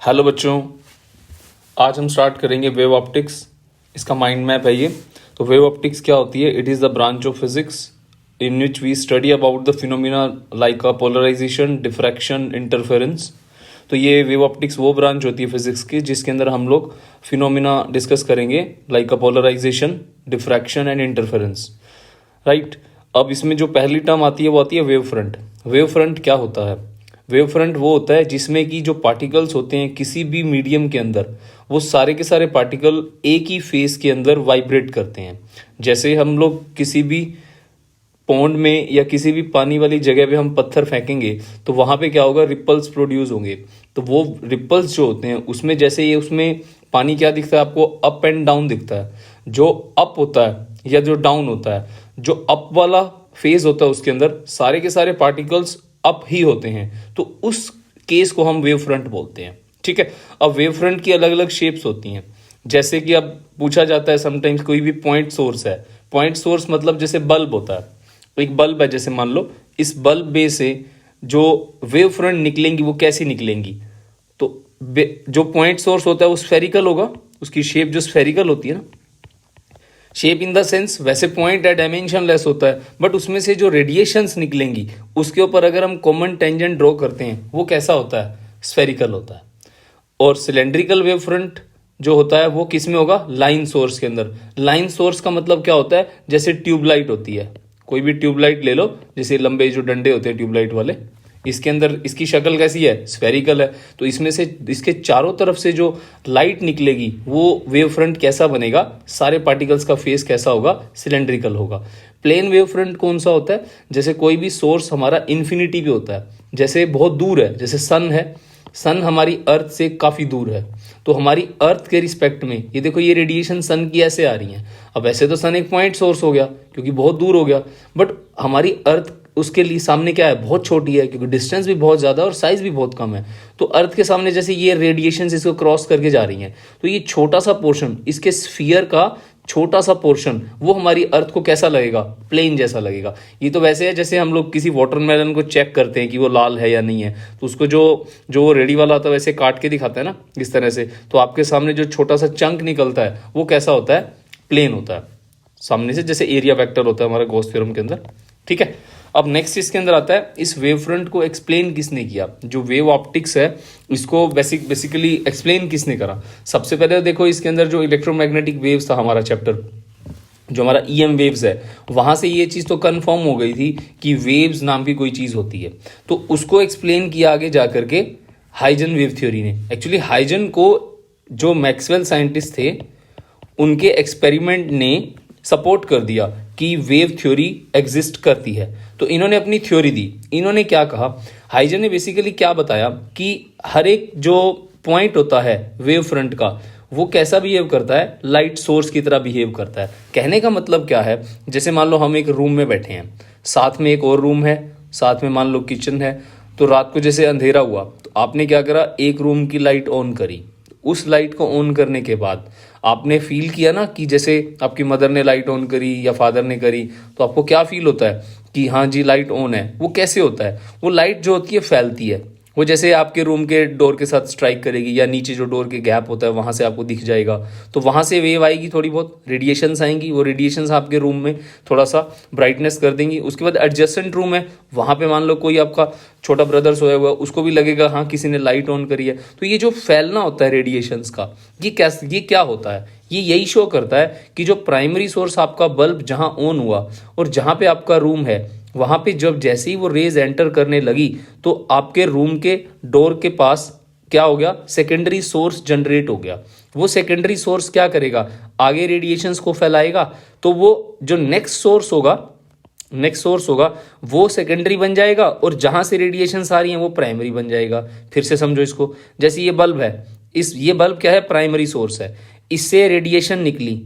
Hello बच्चों, आज हम स्टार्ट करेंगे वेव ऑप्टिक्स। इसका माइंड मैप है ये। तो वेव ऑप्टिक्स क्या होती है? It is the branch of physics in which we study about the phenomena like a polarisation, diffraction, interference. तो ये वेव ऑप्टिक्स वो ब्रांच होती है फिजिक्स की जिसके अंदर हम लोग फिनोमिना डिस्कस करेंगे like a polarisation, diffraction and interference. Right. अब इसमें जो पहली टर्म आती है वो आती है वेव फ्रंट। वेव फ्रंट क्या होता है? वेव फ्रंट वो होता है जिसमें कि जो पार्टिकल्स होते हैं किसी भी मीडियम के अंदर, वो सारे के सारे पार्टिकल एक ही फेस के अंदर वाइब्रेट करते हैं। जैसे हम लोग किसी भी पॉन्ड में या किसी भी पानी वाली जगह पे हम पत्थर फेंकेंगे तो वहां पे क्या होगा? रिपल्स प्रोड्यूस होंगे। तो वो रिपल्स जो होते हैं उसमें जैसे ये उसमें पानी क्या दिखता है आपको? अप एंड डाउन दिखता है। जो अप होता है या जो डाउन होता है, जो अप वाला फेज होता है उसके अंदर सारे के सारे पार्टिकल्स अप ही होते हैं। तो उस केस को हम वेव फ्रंट बोलते हैं। ठीक है। अब वेव फ्रंट की अलग अलग शेप्स होती हैं। जैसे कि अब पूछा जाता है समटाइम्स, कोई भी पॉइंट सोर्स है। पॉइंट सोर्स मतलब जैसे बल्ब होता है, एक बल्ब है, जैसे मान लो इस बल्ब में से जो वेव फ्रंट निकलेंगी वो कैसी निकलेंगी? तो जो पॉइंट सोर्स होता है वो स्फेरिकल होगा, उसकी शेप जो स्फेरिकल होती है ना, शेप इन द सेंस वैसे पॉइंट है डायमेंशनलेस होता है, बट उसमें से जो रेडिएशंस निकलेंगी उसके ऊपर अगर हम कॉमन टेंजेंट ड्रॉ करते हैं वो कैसा होता है? स्फेरिकल होता है। और सिलेंड्रिकल वेव फ्रंट जो होता है वो किस में होगा? लाइन सोर्स के अंदर। लाइन सोर्स का मतलब क्या होता है? जैसे ट्यूबलाइट होती है, कोई भी ट्यूबलाइट ले लो, जैसे लंबे जो डंडे होते हैं ट्यूबलाइट वाले, इसके अंदर इसकी शक्ल कैसी है? स्फेरिकल है। तो इसमें से इसके चारों तरफ से जो लाइट निकलेगी वो वेव फ्रंट कैसा बनेगा? सारे पार्टिकल्स का फेस कैसा होगा? सिलेंड्रिकल होगा। प्लेन वेव फ्रंट कौन सा होता है? जैसे कोई भी सोर्स हमारा इन्फिनिटी पे होता है, जैसे बहुत दूर है, जैसे सन है। सन हमारी अर्थ से काफी दूर है, तो हमारी अर्थ के रिस्पेक्ट में ये देखो, ये रेडिएशन सन की ऐसे आ रही है। अब ऐसे तो सन एक पॉइंट सोर्स हो गया क्योंकि बहुत दूर हो गया, बट हमारी अर्थ उसके लिए सामने क्या है? बहुत छोटी है, क्योंकि डिस्टेंस भी बहुत ज़्यादा और साइज भी बहुत कम है। तो अर्थ के सामने जैसे ये रेडिएशन इसको क्रॉस करके जा रही हैं, तो ये छोटा सा पोर्शन, इसके स्फीयर का छोटा सा पोर्शन, वो हमारी अर्थ को कैसा लगेगा? प्लेन जैसा लगेगा। ये तो वैसे है जैसे हम लोग किसी वाटरमेलन को चेक करते हैं कि वो लाल है या नहीं है, तो उसको जो जो रेडी वाला होता है वैसे काट के दिखाता है ना, इस तरह से। तो आपके सामने जो छोटा सा चंक निकलता है वो कैसा होता है? प्लेन होता है सामने से, जैसे एरिया वेक्टर होता है हमारा गॉस थ्योरम के अंदर। ठीक है। अब नेक्स्ट इसके अंदर आता है, इस वेव फ्रंट को एक्सप्लेन किसने किया? जो वेव ऑप्टिक्स है इसको बेसिकली एक्सप्लेन किसने करा? सबसे पहले देखो इसके अंदर जो इलेक्ट्रोमैग्नेटिक वेव्स था हमारा चैप्टर, जो हमारा ईएम वेव्स है, वहां से ये चीज तो कंफर्म हो गई थी कि वेव्स नाम की कोई चीज होती है। तो उसको एक्सप्लेन किया आगे जाकर के हाइजन वेव थ्योरी ने। एक्चुअली हाइजन को जो मैक्सवेल साइंटिस्ट थे उनके एक्सपेरिमेंट ने सपोर्ट कर दिया कि वेव थ्योरी एग्जिस्ट करती है, तो इन्होंने अपनी थ्योरी दी। इन्होंने क्या कहा? हाइजन ने बेसिकली क्या बताया कि हर एक जो पॉइंट होता है वेव फ्रंट का वो कैसा बिहेव करता है? लाइट सोर्स की तरह बिहेव करता है। कहने का मतलब क्या है? जैसे मान लो हम एक रूम में बैठे हैं, साथ में एक और रूम है, साथ में मान लो किचन है। तो रात को जैसे अंधेरा हुआ तो आपने क्या करा? एक रूम की लाइट ऑन करी। उस लाइट को ऑन करने के बाद आपने फील किया ना कि जैसे आपकी मदर ने लाइट ऑन करी या फादर ने करी, तो आपको क्या फील होता है कि हाँ जी लाइट ऑन है। वो कैसे होता है? वो लाइट जो होती है फैलती है, वो जैसे आपके रूम के डोर के साथ स्ट्राइक करेगी या नीचे जो डोर के गैप होता है वहां से आपको दिख जाएगा, तो वहां से वेव आएगी, थोड़ी बहुत रेडिएशंस आएंगी। वो रेडिएशंस आपके रूम में थोड़ा सा ब्राइटनेस कर देंगी। उसके बाद एडजेसेंट रूम है, वहां पे मान लो कोई आपका छोटा ब्रदर सोया हुआ, उसको भी लगेगा हाँ किसी ने लाइट ऑन करी है। तो ये जो फैलना होता है रेडिएशंस का, ये क्या होता है? ये यही शो करता है कि जो प्राइमरी सोर्स आपका बल्ब जहां ऑन हुआ और जहां पे आपका रूम है, वहां पे जब जैसे ही वो रेज एंटर करने लगी तो आपके रूम के डोर के पास क्या हो गया? सेकेंडरी सोर्स जनरेट हो गया। वो सेकेंडरी सोर्स क्या करेगा? आगे रेडिएशंस को फैलाएगा। तो वो जो नेक्स्ट सोर्स होगा वो सेकेंडरी बन जाएगा, और जहां से रेडिएशंस आ रही हैं वो प्राइमरी बन जाएगा। फिर से समझो इसको, जैसे ये बल्ब है, ये बल्ब क्या है? प्राइमरी सोर्स है। इससे रेडिएशन निकली,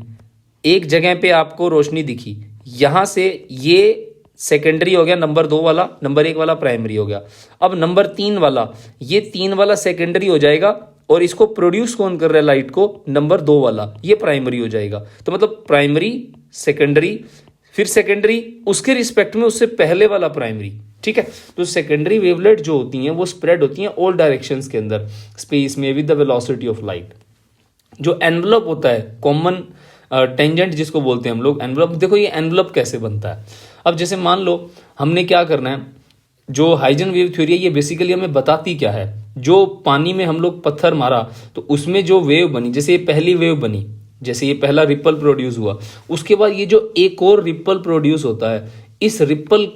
एक जगह पे आपको रोशनी दिखी, यहां से ये सेकेंडरी हो गया, नंबर 2 वाला, नंबर 1 वाला प्राइमरी हो गया। अब नंबर 3 वाला, ये 3 वाला सेकेंडरी हो जाएगा, और इसको प्रोड्यूस कौन कर रहा है लाइट को? नंबर 2 वाला, ये प्राइमरी हो जाएगा। तो मतलब प्राइमरी, सेकेंडरी, फिर सेकेंडरी, उसके रिस्पेक्ट में उससे पहले वाला प्राइमरी, ठीक है। तो सेकेंडरी वेवलेट जो होती हैं वो स्प्रेड होती हैं ऑल डायरेक्शंस के अंदर स्पेस में with the velocity of light. जो एनवलप होता है कॉमन टेंजेंट जिसको बोलते हैं हम लोग एनवलप, देखो ये एनवलप कैसे बनता है। अब जैसे मान लो हमने क्या करना है, जो हाइजन वेव थ्योरी है ये बेसिकली हमें बताती क्या है, जो पानी में हम लोग पत्थर मारा तो उसमें जो वेव बनी, जैसे ये पहली वेव बनी, जैसे ये पहला रिपल प्रोड्यूस हुआ, उसके बाद ये जो एक और रिपल प्रोड्यूस होता है, इस रिपल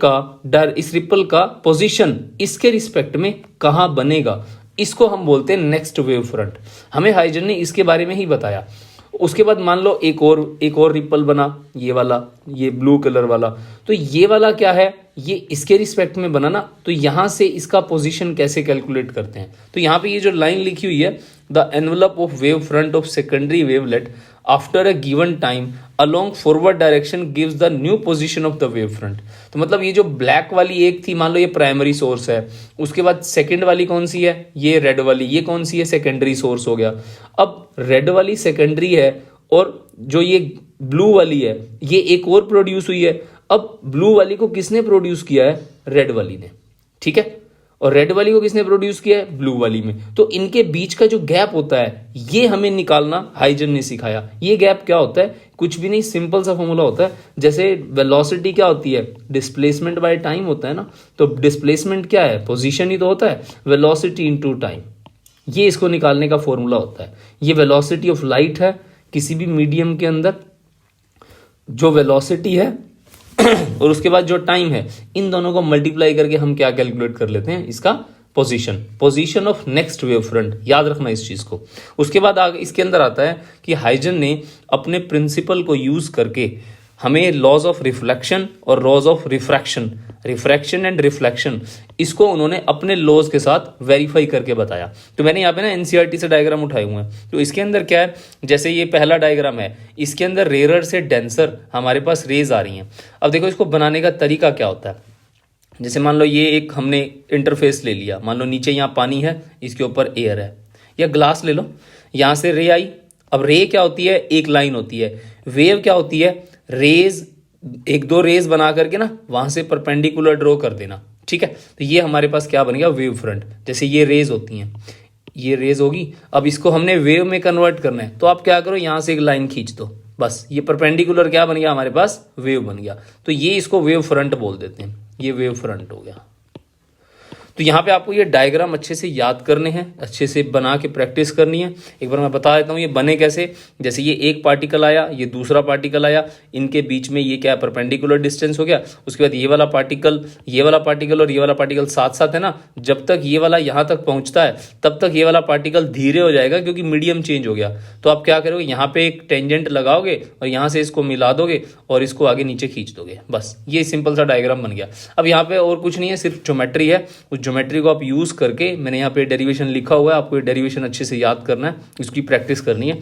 का पोजीशन इसके रिस्पेक्ट में कहाँ बनेगा, इसको हम बोलते हैं नेक्स्ट वेव फ्रंट। हमें हाइजन ने इसके बारे में ही बताया। उसके बाद मान लो एक और रिपल बना, ये वाला, ये ब्लू कलर वाला, तो ये वाला क्या है, ये इसके रिस्पेक्ट में बना ना, तो यहां से इसका पोजीशन कैसे कैलकुलेट करते हैं। तो यहां पे ये जो लाइन लिखी हुई है, the envelope of wave front of secondary wavelet after a given time along forward direction gives the new position of the wave front. तो मतलब ये जो ब्लैक वाली एक थी, मान लो ये प्राइमरी सोर्स है, उसके बाद सेकंड वाली कौन सी है, ये रेड वाली, ये कौन सी है, सेकेंडरी सोर्स हो गया। अब रेड वाली सेकेंडरी है और जो ये ब्लू वाली है ये एक और प्रोड्यूस हुई है। अब ब्लू वाली को किसने प्रोड्यूस किया है, रेड वाली ने, ठीक है, और रेड वाली को किसने प्रोड्यूस किया है, ब्लू वाली में। तो इनके बीच का जो गैप होता है ये हमें निकालना हाइजन ने सिखाया। ये गैप क्या होता है, कुछ भी नहीं, सिंपल सा फॉर्मूला होता है। जैसे वेलोसिटी क्या होती है, डिस्प्लेसमेंट बाय टाइम होता है ना, तो डिस्प्लेसमेंट क्या है, पोजीशन ही तो होता है, वेलोसिटी इनटू टाइम, ये इसको निकालने का फॉर्मूला होता है। ये वेलोसिटी ऑफ लाइट है किसी भी मीडियम के अंदर, जो वेलोसिटी है और उसके बाद जो टाइम है, इन दोनों को मल्टीप्लाई करके हम क्या कैलकुलेट कर लेते हैं, इसका position of next wave front. याद रखना इस चीज को। उसके बाद आगे इसके अंदर आता है कि हाइजन ने अपने प्रिंसिपल को यूज करके हमें लॉज ऑफ रिफ्लेक्शन और laws of refraction and reflection, इसको उन्होंने अपने लॉज के साथ वेरीफाई करके बताया। तो मैंने यहाँ पे ना एनसीईआरटी से डायग्राम उठाए हुए हैं। तो इसके अंदर क्या है, जैसे ये पहला डायग्राम है, इसके अंदर रेयर से डेंसर हमारे पास रेज आ रही हैं। अब देखो इसको बनाने का तरीका क्या होता है। जैसे मान लो ये एक हमने इंटरफेस ले लिया, मान लो नीचे यहाँ पानी है, इसके ऊपर एयर है, या ग्लास ले लो, यहाँ से रे आई। अब रे क्या होती है, एक लाइन होती है। वेव क्या होती है, रेज, एक दो रेज बना करके ना वहां से परपेंडिकुलर ड्रॉ कर देना, ठीक है। तो ये हमारे पास क्या बनेगा, वेव फ्रंट। जैसे ये रेज होती हैं, ये रेज होगी, अब इसको हमने वेव में कन्वर्ट करना है, तो आप क्या करो, यहां से एक लाइन खींच दो, बस ये परपेंडिकुलर क्या बन गया हमारे पास, वेव बन गया। तो ये इसको वेव फ्रंट बोल देते हैं, ये वेव फ्रंट हो गया। तो यहाँ पे आपको ये डायग्राम अच्छे से याद करने हैं, अच्छे से बना के प्रैक्टिस करनी है। एक बार मैं बता देता हूँ ये बने कैसे। जैसे ये एक पार्टिकल आया, ये दूसरा पार्टिकल आया, इनके बीच में ये क्या है, परपेंडिकुलर डिस्टेंस हो गया। उसके बाद ये वाला पार्टिकल और ये वाला पार्टिकल साथ साथ है ना, जब तक ये वाला यहाँ तक पहुँचता है तब तक ये वाला पार्टिकल धीरे हो जाएगा क्योंकि मीडियम चेंज हो गया। तो आप क्या करोगे, यहाँ पे एक टेंजेंट लगाओगे और यहाँ से इसको मिला दोगे और इसको आगे नीचे खींच दोगे, बस ये सिंपल सा डायग्राम बन गया। अब यहाँ पे और कुछ नहीं है, सिर्फ ज्योमेट्री है। उस ज्योमेट्री को आप यूज करके, मैंने यहाँ पे डेरिवेशन लिखा हुआ है, आपको ये डेरिवेशन अच्छे से याद करना है, इसकी प्रैक्टिस करनी है।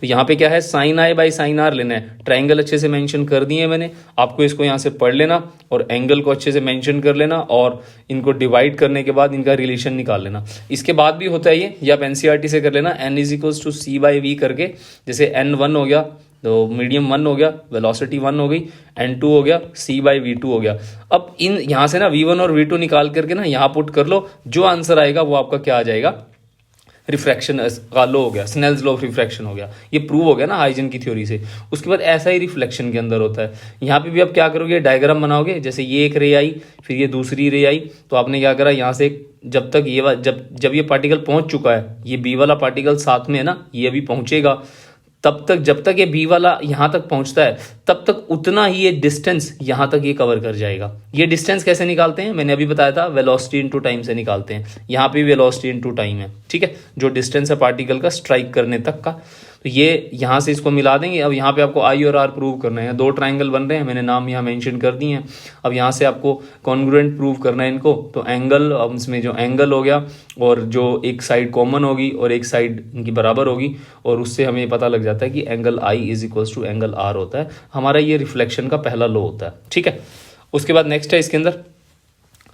तो यहाँ पे क्या है, sine i by sine r लेना है। ट्राइंगल अच्छे से मेंशन कर दिए मैंने, आपको इसको यहाँ से पढ़ लेना और एंगल को अच्छे से मेंशन कर लेना और इनको डिवाइड करने के बाद इनका रिलेशन निकाल लेना। इसके बाद भी होता है ये आप एनसीईआरटी से कर लेना, n is equals to c by v करके। जैसे n1 हो गया तो मीडियम 1 हो गया, वेलोसिटी 1 हो गई, n2 हो गया, c बाई v2 हो गया। अब इन यहाँ से ना v1 और v2 निकाल करके ना यहाँ पुट कर लो, जो आंसर आएगा वो आपका क्या आ जाएगा, रिफ्रैक्शन का लॉ हो गया, स्नेल्स लॉ ऑफ रिफ्रैक्शन हो गया। ये प्रूव हो गया ना हाइजन की थ्योरी से। उसके बाद ऐसा ही रिफ्लेक्शन के अंदर होता है। यहाँ पे भी आप क्या करोगे, डायग्राम बनाओगे। जैसे ये एक रे आई, फिर ये दूसरी रे आई, तो आपने क्या करा, यहाँ से जब तक ये जब ये पार्टिकल पहुंच चुका है, ये बी वाला पार्टिकल साथ में है ना, ये अभी पहुंचेगा, तब तक जब तक ये बी वाला यहां तक पहुंचता है तब तक उतना ही ये डिस्टेंस यहां तक ये कवर कर जाएगा। ये डिस्टेंस कैसे निकालते हैं, मैंने अभी बताया था, वेलोसिटी इनटू टाइम से निकालते हैं। यहाँ पे वेलोसिटी इनटू टाइम है, ठीक है, जो डिस्टेंस है पार्टिकल का स्ट्राइक करने तक का। तो ये यहाँ से इसको मिला देंगे। अब यहाँ पे आपको आई और आर प्रूव करना है। दो ट्राइंगल बन रहे हैं, मैंने नाम यहाँ मेंशन कर दिए हैं। अब यहाँ से आपको कॉन्ग्रुएंट प्रूव करना है इनको। तो एंगल, अब इसमें जो एंगल हो गया और जो एक साइड कॉमन होगी और एक साइड इनकी बराबर होगी, और उससे हमें पता लग जाता है कि angle i is equals to angle r होता है। हमारा ये रिफ्लेक्शन का पहला लॉ होता है, ठीक है। उसके बाद नेक्स्ट है इसके अंदर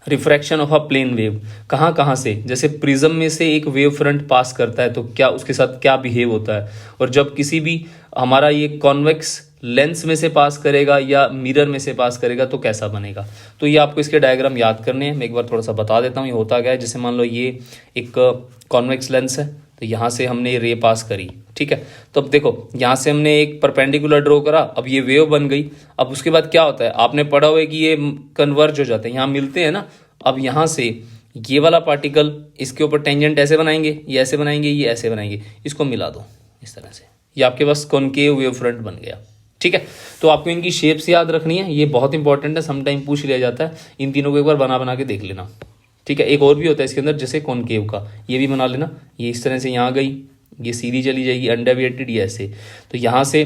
refraction of a plane wave. कहाँ से, जैसे प्रिज्म में से एक वेव फ्रंट पास करता है तो क्या उसके साथ क्या बिहेव होता है। और जब किसी भी हमारा ये कॉन्वेक्स लेंस में से पास करेगा या मिरर में से पास करेगा तो कैसा बनेगा। तो ये आपको इसके डायग्राम याद करने हैं। मैं एक बार थोड़ा सा बता देता हूँ ये होता क्या है। जैसे मान लो ये एक कॉन्वेक्स लेंस है, तो यहाँ से हमने ये रे पास करी, ठीक है। तो अब देखो यहाँ से हमने एक परपेंडिकुलर ड्रॉ करा, अब ये वेव बन गई। अब उसके बाद क्या होता है, आपने पढ़ा हुआ है कि ये कन्वर्ज हो जाते हैं, यहाँ मिलते हैं ना। अब यहाँ से ये वाला पार्टिकल इसके ऊपर टेंजेंट ऐसे बनाएंगे, ये ऐसे बनाएंगे, ये ऐसे बनाएंगे, इसको मिला दो इस तरह से, ये आपके पास कॉनकेव वेव फ्रंट बन गया, ठीक है। तो आपको इनकी शेप्स याद रखनी है, ये बहुत इंपॉर्टेंट है, समटाइम पूछ लिया जाता है। इन तीनों को एक बार बना बना के देख लेना, ठीक है। एक और भी होता है इसके अंदर जैसे कॉनकेव का, ये भी बना लेना। ये इस तरह से यहाँ गई, ये सीधी चली जाएगी, अनडेविएटेड, ये ऐसे। तो यहाँ से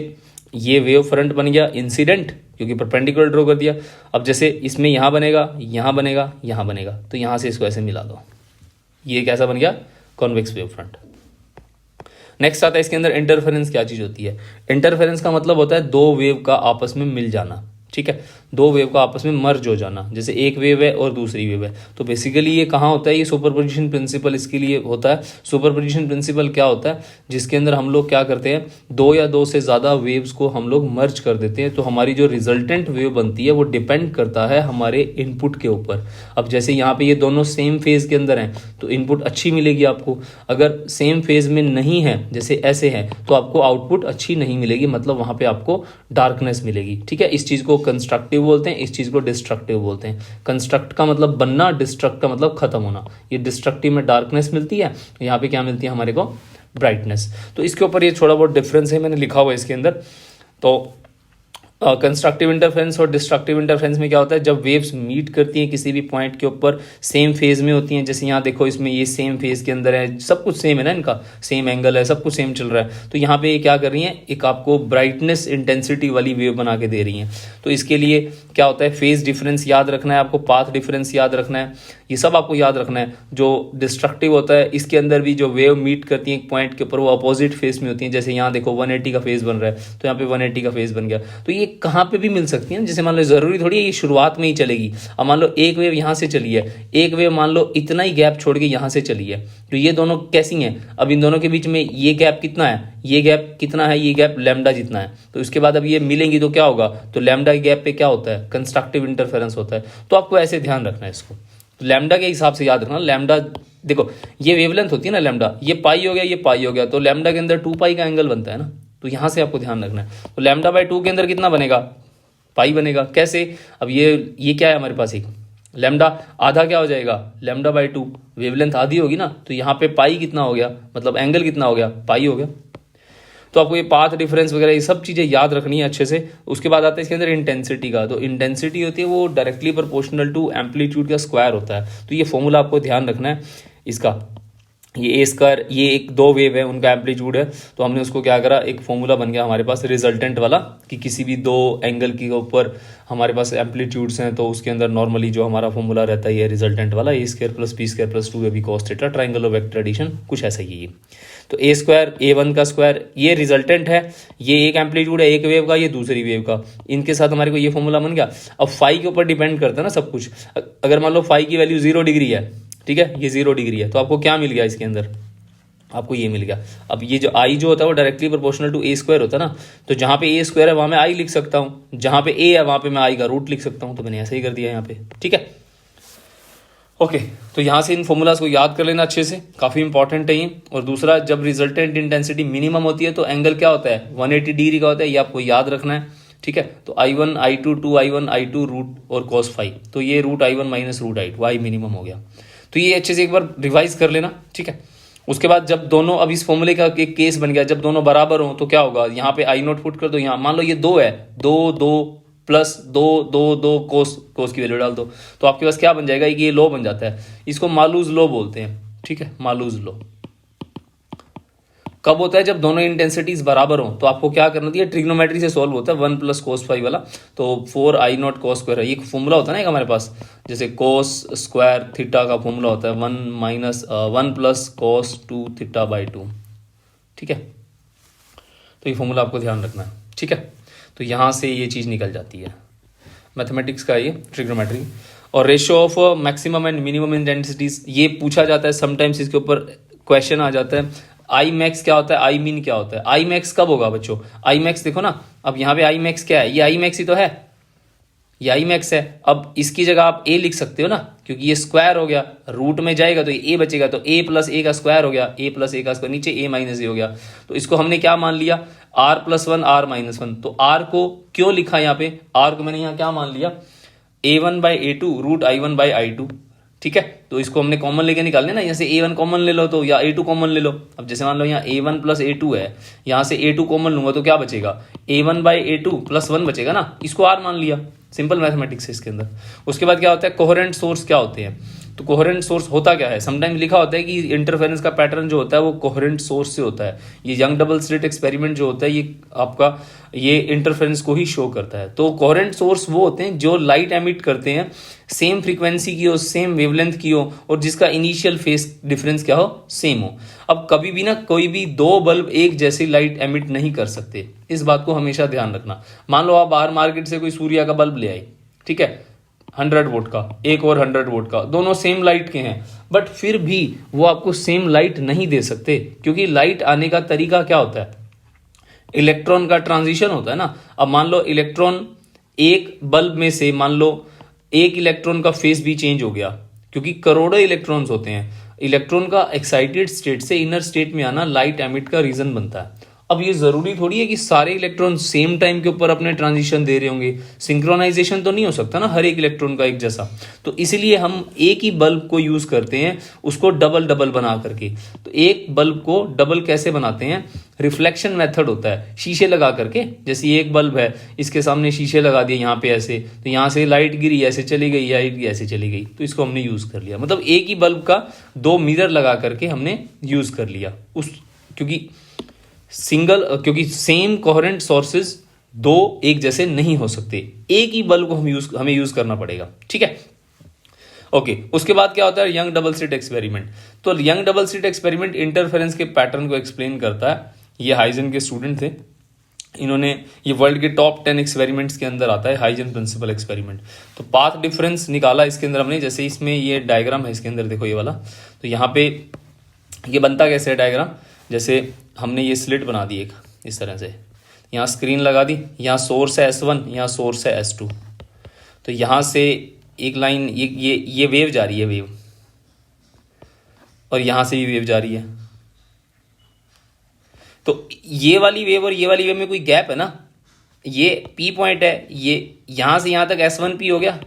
ये वेव फ्रंट बन गया इंसिडेंट, क्योंकि परपेंडिकुलर ड्रॉ कर दिया। अब जैसे इसमें यहाँ बनेगा, यहाँ बनेगा, यहाँ बनेगा, तो यहाँ से इसको ऐसे मिला दो, ये कैसा बन गया, कॉन्वेक्स वेव फ्रंट। नेक्स्ट आता है इसके अंदर इंटरफेरेंस। क्या चीज़ होती है इंटरफेरेंस का मतलब होता है दो वेव का आपस में मिल जाना, ठीक है, दो वेव का आपस में मर्ज हो जाना। जैसे एक वेव है और दूसरी वेव है, तो बेसिकली ये कहाँ होता है, ये सुपरपोजिशन प्रिंसिपल इसके लिए होता है। सुपरपोजिशन प्रिंसिपल क्या होता है, जिसके अंदर हम लोग क्या करते हैं, दो या दो से ज़्यादा वेव्स को हम लोग मर्ज कर देते हैं, तो हमारी जो रिजल्टेंट वेव बनती है वो डिपेंड करता है हमारे इनपुट के ऊपर। अब जैसे यहाँ पे ये दोनों सेम फेज के अंदर हैं तो इनपुट अच्छी मिलेगी आपको, अगर सेम फेज में नहीं है जैसे ऐसे है तो आपको आउटपुट अच्छी नहीं मिलेगी, मतलब वहाँ पे आपको डार्कनेस मिलेगी, ठीक है। इस चीज़ को कंस्ट्रक्टिव बोलते हैं, इस चीज़ को डिस्ट्रक्टिव बोलते हैं। कंस्ट्रक्ट का मतलब बनना, डिस्ट्रक्ट का मतलब खत्म होना। ये डिस्ट्रक्टिव में डार्कनेस मिलती है, यहाँ पे क्या मिलती है हमारे को, ब्राइटनेस। तो इसके ऊपर ये थोड़ा बहुत डिफरेंस है, मैंने लिखा हुआ है इसके अंदर। तो कंस्ट्रक्टिव इंटरफेरेंस और डिस्ट्रक्टिव इंटरफेरेंस में क्या होता है, जब वेव्स मीट करती हैं किसी भी पॉइंट के ऊपर, सेम फेज में होती हैं। जैसे यहाँ देखो इसमें ये सेम फेज के अंदर है, सब कुछ सेम है ना, इनका सेम एंगल है, सब कुछ सेम चल रहा है। तो यहाँ पे ये क्या कर रही हैं, एक आपको ब्राइटनेस इंटेंसिटी वाली वेव बना के दे रही हैं। तो इसके लिए क्या होता है, फेज डिफरेंस याद रखना है आपको, पाथ डिफरेंस याद रखना है, ये सब आपको याद रखना है। जो डिस्ट्रक्टिव होता है इसके अंदर भी जो वेव मीट करती है एक पॉइंट के ऊपर वो अपोजिट फेज में होती है। जैसे यहाँ देखो 180 का फेज बन रहा है, तो यहाँ पे 180 का फेज बन गया। तो ये कहाँ पे भी मिल सकती है, जैसे मान लो जरूरी थोड़ी है ये शुरुआत में ही चलेगी। अब मान लो एक वेव यहाँ से चली है, एक वेव मान लो इतना ही गैप छोड़ के यहाँ से चली है, तो ये दोनों कैसी हैं, अब इन दोनों के बीच में ये गैप कितना है, ये गैप कितना है, ये गैप लैम्डा जितना है। तो इसके बाद अब ये मिलेंगी तो क्या होगा, तो लैम्डा के गैप पे क्या होता है, कंस्ट्रक्टिव इंटरफेरेंस होता है। तो आपको ऐसे ध्यान रखना है इसको, लैम्डा के हिसाब से याद रखना। लैम्डा देखो ये वेवलेंथ होती है ना लैम्डा, ये पाई हो गया, ये पाई हो गया, तो लैम्डा के अंदर 2 पाई का एंगल बनता है ना, तो यहाँ से आपको ध्यान रखना है। तो लैम्डा बाई 2 के अंदर कितना बनेगा, पाई बनेगा। कैसे, अब ये क्या है हमारे पास, एक लैम्डा आधा क्या हो जाएगा, लैम्डा बाई 2, वेवलेंथ आधी होगी ना, तो यहाँ पे पाई कितना हो गया, मतलब एंगल कितना हो गया, पाई हो गया। तो आपको ये पाथ डिफरेंस वगैरह ये सब चीज़ें याद रखनी है अच्छे से। उसके बाद आता है इसके अंदर इंटेंसिटी का। तो इंटेंसिटी होती है वो डायरेक्टली प्रोपोर्शनल टू एम्पलीट्यूड का स्क्वायर होता है। तो ये फॉर्मूला आपको ध्यान रखना है इसका, ये ए स्क्वायर, ये एक दो वेव है उनका एम्पलीट्यूड है, तो हमने उसको क्या करा, एक फॉर्मूला बन गया हमारे पास रिजल्टेंट वाला, कि किसी भी दो एंगल के ऊपर हमारे पास एम्पलीट्यूड्स हैं, तो उसके अंदर नॉर्मली जो हमारा फॉर्मूला रहता है ये रिजल्टेंट वाला, A square plus B square plus 2ab cos theta, triangle of vector addition, कुछ ऐसा ही है। तो ए स्क्वायर a1 का स्क्वायर, ये रिजल्टेंट है, ये एक एम्पलीट्यूड है एक वेव का, ये दूसरी वेव का, इनके साथ हमारे को ये फॉर्मूला बन गया। अब फाई के ऊपर डिपेंड करता है ना सब कुछ। अगर मान लो फाई की वैल्यू 0 डिग्री है, ठीक है, ये 0 डिग्री है, तो आपको क्या मिल गया इसके अंदर, आपको ये मिल गया। अब ये जो आई जो होता है वो directly proportional to a square होता है ना, तो जहाँ पे ए स्क्वायर है वहाँ मैं आई लिख सकता हूँ, जहाँ पे ए है वहाँ पे मैं आई का रूट लिख सकता हूँ। तो मैंने ऐसा ही कर दिया यहाँ पे, ठीक है, ओके। तो यहाँ से इन फॉर्मूलाज को याद कर लेना अच्छे से, काफ़ी इंपॉर्टेंट है ये। और दूसरा, जब रिजल्टेंट इंटेंसिटी मिनिमम होती है तो एंगल क्या होता है, 180 डिग्री का होता है, ये आपको याद रखना है, ठीक है। तो I1 I2 2I1 I2 root और cos फाई, तो ये रूट I1 माइनस रूट I2, आई मिनिमम हो गया। तो ये अच्छे से एक बार रिवाइज कर लेना, ठीक है। उसके बाद जब दोनों, अब इस फॉर्मूले का एक केस बन गया, जब दोनों बराबर हो तो क्या होगा, यहाँ पे आई नोट पुट कर दो, यहाँ मान लो ये 2 है, 2 2 प्लस 2 2 2 कोस की वैल्यू डाल दो, तो आपके पास क्या बन जाएगा, ये लो बन जाता है। इसको मालूज लो बोलते हैं, ठीक है, मालूज लो कब होता है, जब दोनों इंटेंसिटीज बराबर हो। तो आपको क्या करना चाहिए, ट्रिग्नोमेट्री से सॉल्व होता है, 1 प्लस cos फाई वाला, तो 4I0 cos स्क्वायर है, ये फॉर्मूला होता है ना एक हमारे पास, जैसे cos स्क्वायर थीटा का फॉर्मूला होता है 1 प्लस cos 2 थीटा बाई 2, ठीक है। तो ये फॉर्मूला आपको ध्यान रखना है, ठीक है। तो यहाँ से ये चीज़ निकल जाती है मैथमेटिक्स का, ये ट्रिग्नोमेट्री। और ratio of maximum and minimum intensities, ये पूछा जाता है समटाइम्स, इसके ऊपर क्वेश्चन आ जाता है। आई मैक्स क्या होता है, आई मीन क्या होता है, आई मैक्स कब होगा बच्चों, आई मैक्स देखो ना, अब यहाँ पे आई मैक्स क्या है, ये आई मैक्स ही तो है, ये आई मैक्स है। अब इसकी जगह आप ए लिख सकते हो ना, क्योंकि ये स्क्वायर हो गया, रूट में जाएगा तो ये ए बचेगा, तो ए प्लस ए का स्क्वायर हो गया, ए प्लस ए का स्क्वायर, नीचे ए माइनस ए हो गया। तो इसको हमने क्या मान लिया, r plus one r minus one. तो आर को क्यों लिखा यहाँ पे, आर को मैंने यहाँ क्या मान लिया, A one by A two root I one by I two. ठीक है, तो इसको हमने कॉमन लेके निकालने ना, यहाँ से ए वन कॉमन ले लो तो, या ए टू कॉमन ले लो। अब जैसे मान लो यहाँ ए वन प्लस ए टू है, यहाँ से ए टू कॉमन लूंगा तो क्या बचेगा, A one by A two plus one बचेगा ना, इसको आर मान लिया। सिंपल मैथमेटिक्स है इसके अंदर। उसके बाद क्या होता है, कोहेरेंट सोर्स क्या होते हैं। तो कोहेरेंट सोर्स होता क्या है, समटाइम्स लिखा होता है कि इंटरफेरेंस का पैटर्न जो होता है वो कोहेरेंट सोर्स से होता है। ये यंग डबल स्लिट एक्सपेरिमेंट जो होता है ये आपका ये इंटरफेरेंस को ही शो करता है। तो कोहेरेंट सोर्स वो होते हैं जो लाइट एमिट करते हैं, सेम फ्रीक्वेंसी की हो, सेम वेवलेंथ की हो, और जिसका इनिशियल फेस डिफरेंस क्या हो, सेम हो। अब कभी भी ना कोई भी दो बल्ब एक जैसी लाइट एमिट नहीं कर सकते, इस बात को हमेशा ध्यान रखना। मान लो आप बाहर मार्केट से कोई सूर्या का बल्ब ले आए, ठीक है, 100 वोल्ट का, एक और 100 वोल्ट का, दोनों सेम लाइट के हैं, बट फिर भी वो आपको सेम लाइट नहीं दे सकते, क्योंकि लाइट आने का तरीका क्या होता है, इलेक्ट्रॉन का ट्रांजिशन होता है ना। अब मान लो इलेक्ट्रॉन एक बल्ब में से, मान लो एक इलेक्ट्रॉन का फेस भी चेंज हो गया, क्योंकि करोड़ों इलेक्ट्रॉन्स होते हैं। इलेक्ट्रॉन का एक्साइटेड स्टेट से इनर स्टेट में आना लाइट एमिट का रीजन बनता है। अब ये जरूरी थोड़ी है कि सारे इलेक्ट्रॉन सेम टाइम के ऊपर अपने ट्रांजिशन दे रहे होंगे, सिंक्रोनाइजेशन तो नहीं हो सकता ना हर एक इलेक्ट्रॉन का एक जैसा। तो इसलिए हम एक ही बल्ब को यूज करते हैं, उसको डबल डबल बना करके। तो एक बल्ब को डबल कैसे बनाते हैं, रिफ्लेक्शन मेथड होता है, शीशे लगा करके। जैसे एक बल्ब है, इसके सामने शीशे लगा दिए यहाँ पे ऐसे, तो यहाँ से लाइट गिरी ऐसे चली गई, लाइट ऐसे चली गई, तो इसको हमने यूज कर लिया। मतलब एक ही बल्ब का दो मिरर लगा करके हमने यूज कर लिया उस, क्योंकि सेम कोहेरेंट सोर्सेज दो एक जैसे नहीं हो सकते, एक ही बल्ब को हमें यूज करना पड़ेगा। ठीक है, ओके। उसके बाद क्या होता है, यंग डबल स्लिट एक्सपेरिमेंट। तो young double slit experiment interference के पैटर्न को एक्सप्लेन करता है। ये हाइजन के स्टूडेंट थे, इन्होंने ये वर्ल्ड के टॉप 10 एक्सपेरिमेंट्स के अंदर आता है हाइजन प्रिंसिपल एक्सपेरिमेंट। तो पाथ डिफरेंस निकाला इसके अंदर हमने। जैसे इसमें ये डायग्राम है इसके अंदर, देखो ये वाला, तो यहाँ पे ये बनता कैसे है डायग्राम, जैसे हमने ये स्लिट बना दी एक इस तरह से, यहाँ स्क्रीन लगा दी, यहाँ सोर्स है S1, यहाँ सोर्स है S2। तो यहाँ से एक लाइन ये वेव जा रही है, वेव, और यहाँ से भी वेव जा रही है। तो ये वाली वेव और ये वाली वेव में कोई गैप है ना, ये P पॉइंट है, ये यहाँ से यहाँ तक S1P हो गया,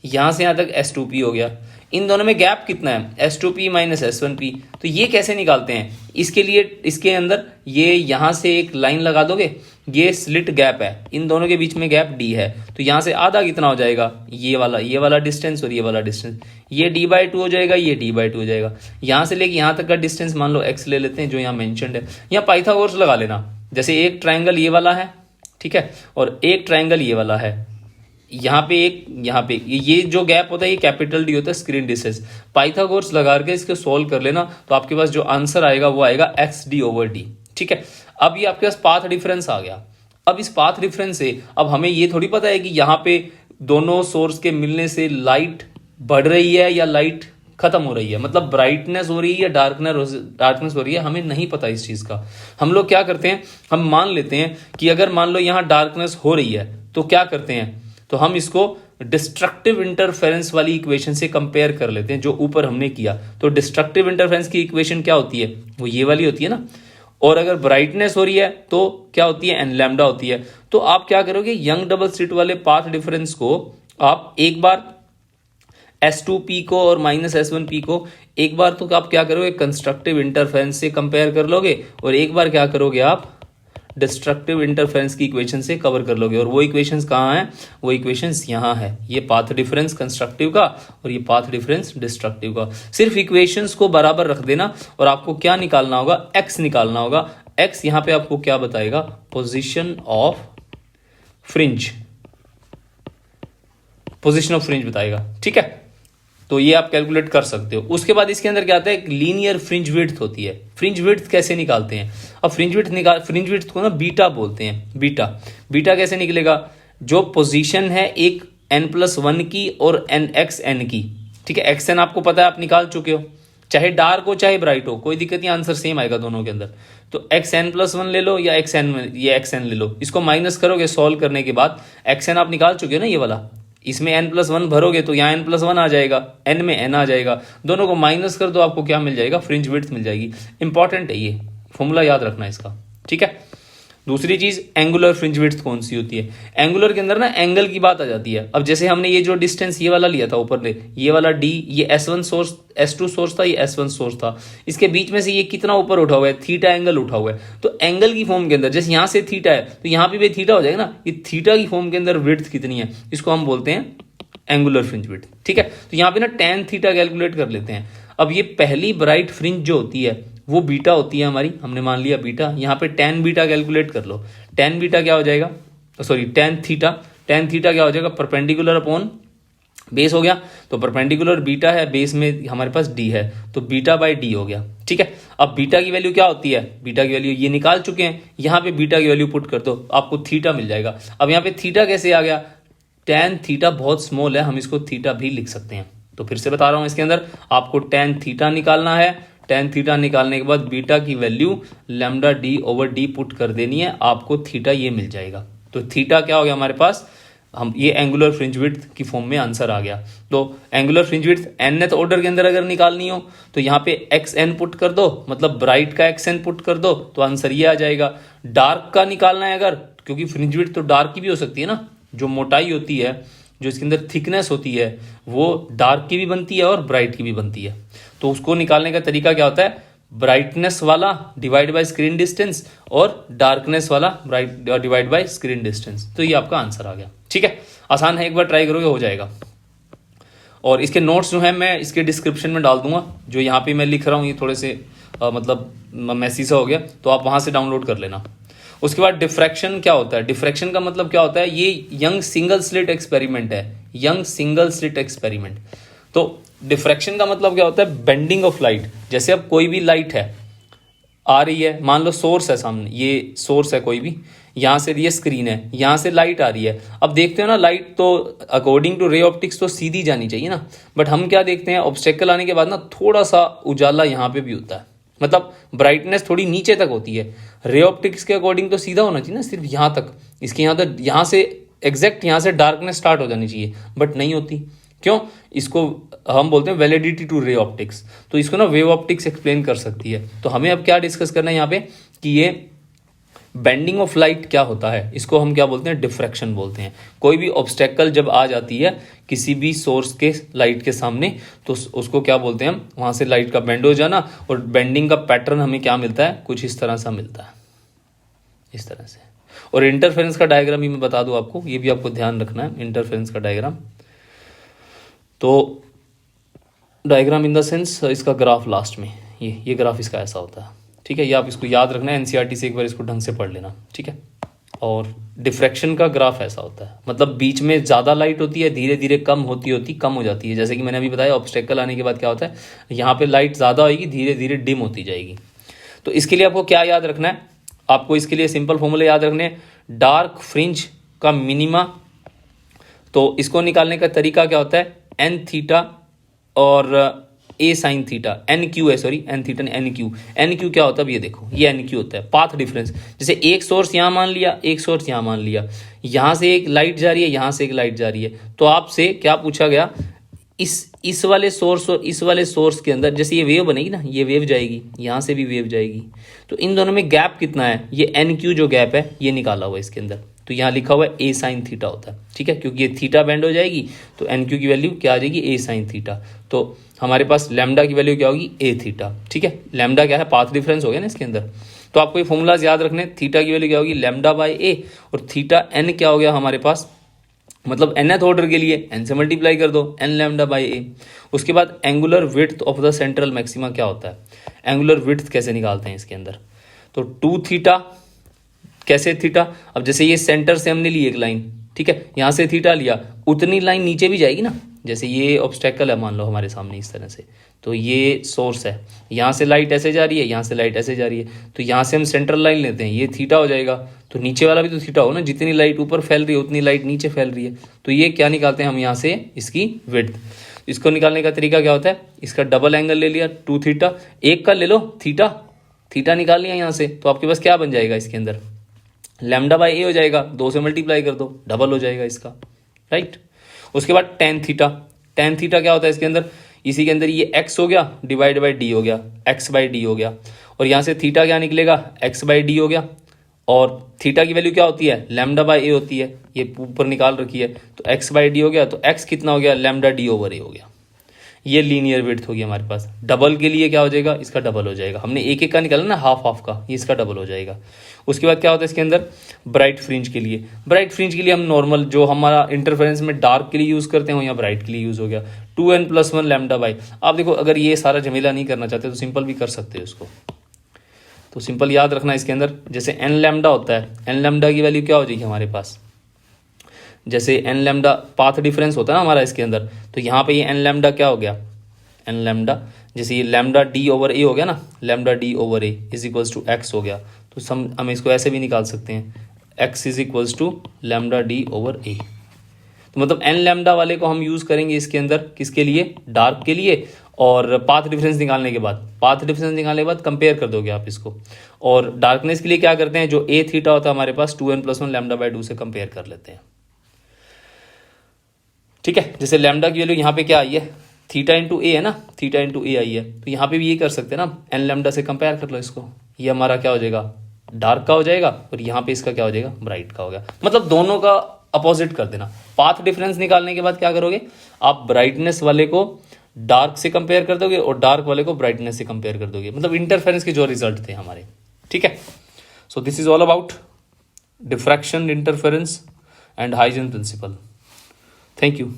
यहाँ से यहाँ तक S2P हो गया। इन दोनों में गैप कितना है, S2P माइनस S1P। तो ये कैसे निकालते हैं, इसके लिए इसके अंदर ये यहाँ से एक लाइन लगा दोगे, ये स्लिट गैप है, इन दोनों के बीच में गैप D है। तो यहाँ से आधा कितना हो जाएगा, ये वाला डिस्टेंस और ये वाला डिस्टेंस, ये D/2 हो जाएगा, ये D/2 हो जाएगा। यहाँ से लेके यहाँ तक का डिस्टेंस मान लो x ले लेते हैं, जो यहाँ मेंशन्ड है। यहाँ पाइथागोरस लगा लेना, जैसे एक ट्राइंगल ये वाला है, ठीक है, और एक ट्राइंगल ये वाला है, यहाँ पे ये जो गैप होता है ये कैपिटल D होता है, स्क्रीन डिस्टेंस। पाइथागोरस लगा के इसको सॉल्व कर लेना, तो आपके पास जो आंसर आएगा वो आएगा XD/D। ठीक है, अब ये आपके पास पाथ डिफरेंस आ गया। अब इस पाथ डिफरेंस से अब हमें ये थोड़ी पता है कि यहाँ पे दोनों सोर्स के मिलने से लाइट बढ़ रही है या लाइट खत्म हो रही है, मतलब ब्राइटनेस हो रही है या डार्कनेस हो रही है, हमें नहीं पता इस चीज का। हम लोग क्या करते हैं, हम मान लेते हैं कि अगर मान लो यहाँ डार्कनेस हो रही है, तो क्या करते हैं, तो हम इसको डिस्ट्रक्टिव इंटरफेरेंस वाली इक्वेशन से कंपेयर कर लेते हैं, जो ऊपर हमने किया। तो डिस्ट्रक्टिव इंटरफेरेंस की इक्वेशन क्या होती है, वो ये वाली होती है ना। और अगर ब्राइटनेस हो रही है तो क्या होती है, n लैम्डा होती है। तो आप क्या करोगे, यंग डबल स्लिट वाले पाथ डिफरेंस को आप एक बार S2P को और माइनस S1P को एक बार तो आप क्या करोगे, कंस्ट्रक्टिव इंटरफेरेंस से कंपेयर कर लोगे, और एक बार क्या करोगे आप डिस्ट्रक्टिव इंटरफेरेंस की इक्वेशन से कवर कर लोगे। और वो इक्वेशंस कहाँ हैं, वो इक्वेशंस यहाँ है, ये पाथ डिफरेंस कंस्ट्रक्टिव का और ये पाथ डिफरेंस डिस्ट्रक्टिव का। सिर्फ इक्वेशंस को बराबर रख देना, और आपको क्या निकालना होगा, x निकालना होगा। x यहाँ पे आपको क्या बताएगा, position of fringe, position of fringe बताएगा। ठीक है, तो ये आप कैलकुलेट कर सकते हो। उसके बाद इसके अंदर क्या आता है, एक लीनियर फ्रिंज विड्थ होती है। फ्रिंज विड्थ कैसे निकालते हैं, अब फ्रिंज विड्थ को ना बीटा बोलते हैं। बीटा कैसे निकलेगा, जो पोजीशन है एक n+1 की और nxn की, ठीक है, xn आपको पता है, आप निकाल चुके हो। चाहे डार्क हो चाहे ब्राइट हो, कोई दिक्कत नहीं, आंसर सेम आएगा दोनों के अंदर। तो xn+1 ले लो या xn ले लो, इसको माइनस करोगे सॉल्व करने के बाद, xn आप निकाल चुके हो ना ये वाला, इसमें n+1 भरोगे तो यहाँ n+1 आ जाएगा, n में n आ जाएगा, दोनों को माइनस कर दो, आपको क्या मिल जाएगा, फ्रिंज विड्थ मिल जाएगी। इंपॉर्टेंट है ये फॉर्मूला, याद रखना इसका, ठीक है। दूसरी चीज, एंगुलर फ्रिंज विड्थ कौन सी होती है? एंगुलर के अंदर ना एंगल की बात आ जाती है। अब जैसे हमने ये जो डिस्टेंस ये वाला लिया था ऊपर ले, ये वाला d, ये S1 सोर्स, S2 सोर्स था, ये S1 सोर्स था, इसके बीच में से ये कितना ऊपर उठा हुआ है, थीटा एंगल उठा हुआ है। तो एंगल की फॉर्म के अंदर जैसे यहाँ से थीटा है तो यहाँ पे भी थीटा हो जाएगा ना, ये थीटा की फॉर्म के अंदर विड्थ कितनी है, इसको हम बोलते हैं एंगुलर फ्रिंज विड्थ, ठीक है। तो यहाँ पे ना tan थीटा कैलकुलेट कर लेते हैं। अब ये पहली ब्राइट फ्रिंज जो होती है वो बीटा होती है हमारी, हमने मान लिया बीटा, यहाँ पे tan बीटा कैलकुलेट कर लो। tan बीटा क्या हो जाएगा, सॉरी tan थीटा क्या हो जाएगा, परपेंडिकुलर अपॉन बेस हो गया, तो परपेंडिकुलर बीटा है, बेस में हमारे पास d है, तो बीटा बाई d हो गया, ठीक है। अब बीटा की वैल्यू क्या होती है, बीटा की वैल्यू ये निकाल चुके हैं, यहाँ पे बीटा की वैल्यू पुट कर दो, आपको थीटा मिल जाएगा। अब यहाँ पे थीटा कैसे आ गया, tan थीटा बहुत स्मॉल है, हम इसको थीटा भी लिख सकते हैं। तो फिर से बता रहा हूं, इसके अंदर आपको tan थीटा निकालना है, tan थीटा निकालने के बाद बीटा की वैल्यू लैम्डा d/d पुट कर देनी है, आपको थीटा ये मिल जाएगा। तो थीटा क्या हो गया हमारे पास, हम ये एंगुलर फ्रिंज विड्थ की फॉर्म में आंसर आ गया। तो angular fringe width nth order के अंदर अगर निकालनी हो तो यहाँ पे xn पुट कर दो, मतलब ब्राइट का xn पुट कर दो, तो आंसर ये आ जाएगा। डार्क का निकालना है अगर, क्योंकि फ्रिंज विड्थ तो डार्क की भी हो सकती है ना, जो मोटाई होती है, जो इसके अंदर थिकनेस होती है, वो डार्क की भी बनती है और ब्राइट की भी बनती है। तो उसको निकालने का तरीका क्या होता है, ब्राइटनेस वाला डिवाइड बाय स्क्रीन डिस्टेंस और डार्कनेस वाला डिवाइड बाय स्क्रीन डिस्टेंस। तो ये आपका आंसर आ गया, ठीक है। आसान है, एक बार ट्राई करोगे हो जाएगा। और इसके नोट्स जो है मैं इसके डिस्क्रिप्शन में डाल दूंगा, जो यहाँ पे मैं लिख रहा हूँ ये थोड़े से मतलब मैसी सा हो गया, तो आप वहाँ से डाउनलोड कर लेना। उसके बाद डिफ्रैक्शन क्या होता है, डिफ्रैक्शन का मतलब क्या होता है, ये यंग सिंगल स्लिट एक्सपेरिमेंट है, यंग सिंगल स्लिट एक्सपेरिमेंट। तो डिफ्रैक्शन का मतलब क्या होता है, बेंडिंग ऑफ लाइट। जैसे अब कोई भी लाइट है आ रही है, मान लो सोर्स है सामने, ये सोर्स है कोई भी, यहाँ से ये स्क्रीन है, यहाँ से लाइट आ रही है। अब देखते हो ना, लाइट तो अकॉर्डिंग टू रे ऑप्टिक्स तो सीधी जानी चाहिए ना, बट हम क्या देखते हैं, ऑब्स्टेकल आने के बाद ना थोड़ा सा उजाला यहाँ पे भी होता है, मतलब ब्राइटनेस थोड़ी नीचे तक होती है। रे ऑप्टिक्स के अकॉर्डिंग तो सीधा होना चाहिए ना, सिर्फ यहाँ तक, इसके यहाँ तक, यहाँ से एग्जैक्ट यहाँ से डार्कनेस स्टार्ट हो जानी चाहिए, बट नहीं होती। क्यों, इसको हम बोलते हैं वैलिडिटी टू रे ऑप्टिक्स। तो इसको ना वेव ऑप्टिक्स एक्सप्लेन कर सकती है। तो हमें अब क्या डिस्कस करना है यहाँ पे, कि ये बेंडिंग ऑफ लाइट क्या होता है, इसको हम क्या बोलते हैं, डिफ्रैक्शन बोलते हैं। कोई भी ऑब्स्टेकल जब आ जाती है किसी भी सोर्स के लाइट के सामने, तो उसको क्या बोलते हैं हम, वहां से लाइट का बेंड हो जाना, और बेंडिंग का पैटर्न हमें क्या मिलता है, कुछ इस तरह सा मिलता है, इस तरह से। और इंटरफेरेंस का डायग्राम भी मैं बता दूं आपको, ये भी आपको ध्यान रखना है, इंटरफेरेंस का डायग्राम। तो डायग्राम इन द सेंस इसका ग्राफ लास्ट में, ये ग्राफ इसका ऐसा होता है, ठीक है। ये आप इसको याद रखना है, एनसीईआरटी से एक बार इसको ढंग से पढ़ लेना, ठीक है। और डिफ्रैक्शन का ग्राफ ऐसा होता है, मतलब बीच में ज़्यादा लाइट होती है, धीरे धीरे कम होती कम हो जाती है। जैसे कि मैंने अभी बताया, ऑब्स्टेकल आने के बाद क्या होता है, यहाँ पे लाइट ज़्यादा होगी, धीरे धीरे डिम होती जाएगी। तो इसके लिए आपको क्या याद रखना है, आपको इसके लिए सिंपल फॉर्मूले याद रखने हैं। डार्क फ्रिंज का मिनिमा, तो इसको निकालने का तरीका क्या होता है, एन थीटा और a sine theta, n q है, sorry n theta n q. N q क्या होता है, अब ये देखो, ये एन क्यू होता है पाथ डिफरेंस। जैसे एक सोर्स यहाँ मान लिया, एक सोर्स यहाँ मान लिया, यहाँ से एक लाइट जा रही है, यहाँ से एक लाइट जा रही है, तो आपसे क्या पूछा गया, इस वाले सोर्स और इस वाले सोर्स के अंदर जैसे ये वेव बनेगी ना, ये वेव जाएगी, यहाँ से भी वेव जाएगी, तो इन दोनों में गैप कितना है, ये एन क्यू जो गैप है ये निकाला हुआ है इसके अंदर। तो यहाँ लिखा हुआ है ए साइन थीटा होता है, ठीक है, क्योंकि ये थीटा बैंड हो जाएगी, तो एन क्यू की वैल्यू क्या आ जाएगी, ए साइन थीटा। तो हमारे पास लैम्डा की वैल्यू क्या होगी, ए थीटा, ठीक है। लैम्डा क्या है, पाथ डिफरेंस हो गया ना इसके अंदर। तो आपको ये फॉर्मूलाज याद रखने, थीटा की वैल्यू क्या होगी, लैम्डा बाई ए, और थीटा एन क्या हो गया हमारे पास, मतलब nth ऑर्डर के लिए n से मल्टीप्लाई कर दो, n लैम्डा बाई ए। उसके बाद angular width of the central maxima क्या होता है, एंगुलर विड्थ कैसे निकालते हैं इसके अंदर, तो 2 थीटा, कैसे थीटा, अब जैसे ये सेंटर से हमने ली एक लाइन, ठीक है, यहाँ से थीटा लिया, उतनी लाइन नीचे भी जाएगी ना, जैसे ये ऑब्स्टेकल है मान लो हमारे सामने इस तरह से, तो ये सोर्स है, यहाँ से लाइट ऐसे जा रही है, यहाँ से लाइट ऐसे जा रही है, तो यहाँ से हम सेंट्रल लाइन लेते हैं, ये थीटा हो जाएगा, तो नीचे वाला भी तो थीटा हो ना, जितनी लाइट ऊपर फैल रही है उतनी लाइट नीचे फैल रही है, तो ये क्या निकालते हैं हम यहाँ से, इसकी विड्थ। इसको निकालने का तरीका क्या होता है, इसका डबल एंगल ले लिया 2 थीटा, एक का ले लो थीटा, थीटा निकाल लिया यहाँ से, तो आपके पास क्या बन जाएगा इसके अंदर, लैम्डा बाई ए हो जाएगा, 2 से मल्टीप्लाई कर दो, डबल हो जाएगा इसका, राइट। उसके बाद टेन थीटा, टेन थीटा क्या होता है इसके अंदर, इसी के अंदर ये x हो गया डिवाइड बाई डी हो गया, x बाई डी हो गया, और यहाँ से थीटा क्या निकलेगा, x बाई डी हो गया, और थीटा की वैल्यू क्या होती है, लैम्डा बाई ए होती है, ये ऊपर निकाल रखी है, तो x बाई डी हो गया, तो x कितना हो गया, लैम्डा डी ओवर ए हो गया। ये लीनियर विड्थ होगी हमारे पास। डबल के लिए क्या हो जाएगा, इसका डबल हो जाएगा, हमने एक एक का निकाला ना, हाफ हाफ का, ये इसका डबल हो जाएगा। उसके बाद क्या होता है इसके अंदर, ब्राइट फ्रिंज के लिए, ब्राइट फ्रिंज के लिए हम नॉर्मल जो हमारा इंटरफेरेंस में डार्क के लिए यूज़ करते हैं, या ब्राइट के लिए यूज़ हो गया 2n+1 लैम्डा बाई। आप देखो अगर ये सारा झमेला नहीं करना चाहते तो सिंपल भी कर सकते हो इसको, तो सिंपल याद रखना इसके अंदर, जैसे n लैम्डा होता है, n लैम्डा की वैल्यू क्या हो जाएगी हमारे पास, जैसे n लैम्डा पाथ डिफरेंस होता है ना हमारा इसके अंदर, तो यहाँ पे ये n लैम्डा क्या हो गया, n लैम्डा, जैसे ये लैम्डा डी ओवर ए हो गया ना, lambda D over a is equals to x हो गया, तो हम इसको ऐसे भी निकाल सकते हैं, x is equals to lambda D over A. तो मतलब n लैम्डा वाले को हम यूज़ करेंगे इसके अंदर, किसके लिए, डार्क के लिए, और पाथ डिफरेंस निकालने के बाद, पाथ डिफरेंस निकालने के बाद कंपेयर कर दोगे आप इसको, और डार्कनेस के लिए क्या करते हैं, जो a थीटा होता है हमारे पास 2n+1 लैम्डा बाई 2 से कंपेयर कर लेते हैं, ठीक है। जैसे लैम्डा की वैल्यू यहाँ पे क्या आई है, थीटा इंटू ए है ना, थीटा इंटू ए आई है, तो यहाँ पे भी ये कर सकते हैं ना, एन लैम्डा से कंपेयर कर लो इसको, ये हमारा क्या हो जाएगा, डार्क का हो जाएगा, और यहाँ पे इसका क्या हो जाएगा, ब्राइट का हो गया। मतलब दोनों का अपोजिट कर देना। पाथ डिफरेंस निकालने के बाद क्या करोगे, आप ब्राइटनेस वाले को डार्क से कंपेयर कर दोगे, और डार्क वाले को ब्राइटनेस से कंपेयर कर दोगे, मतलब इंटरफेरेंस के जो रिजल्ट थे हमारे, ठीक है। So this is all about diffraction, interference and Huygens principle. Thank you.